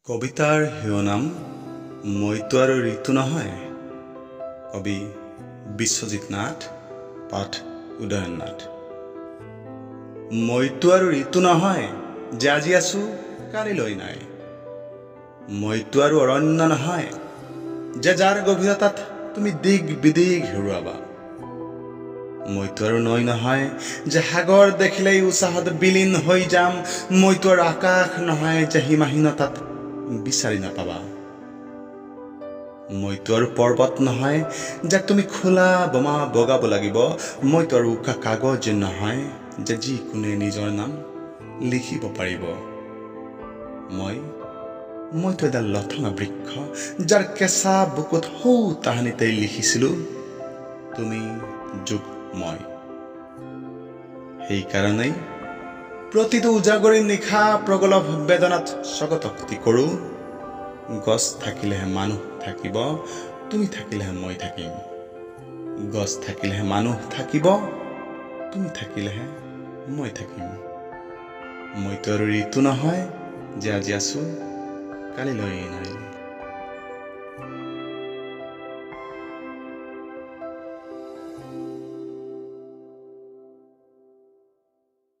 কবিতাৰ শিৰোনাম মইতো আৰু ঋতু নহয়। কবি বিশ্বজিৎ নাথ, পাঠ উদয়ন নাথ। মইতো আৰু ঋতু নহয় যে আজি আছো কালিলৈ নাই। মইতো আৰু অৰণ্য নহয় যে যাৰ গভীৰতাত তুমি দিগ বিদিগ হেৰুৱাবা। মইতো আৰু নৈ নহয় যে সাগৰ দেখিলেই উৎসাহত বিলীন হৈ যাম। মইতো আৰু আকাশ নহয় যে সীমাহীনতাত বিচাৰি নাপাবা। মইতো আৰু পৰ্বত নহয় যে তুমি খোলা বোমা বগাব লাগিব। মইতো আৰু উকা কাগজ নহয় যে যিকোনোৱে নিজৰ নাম লিখিব পাৰিব। মইতো এডাল লঠঙা বৃক্ষ যাৰ কেঁচা বুকুত সৌ তাহানিতেই লিখিছিলো তুমি যোগ মই। সেইকাৰণেই প্ৰতিটো উজাগৰি নিশা প্ৰগলভ বেদনাত স্বগতোক্তি কৰোঁ। গছ থাকিলেহে মানুহ থাকিব, তুমি থাকিলেহে মই থাকিম। গছ থাকিলেহে মানুহ থাকিব, তুমি থাকিলেহে মই থাকিম। মইতো আৰু ঋতু নহয় যে আজি আছো কালিলৈ নাই।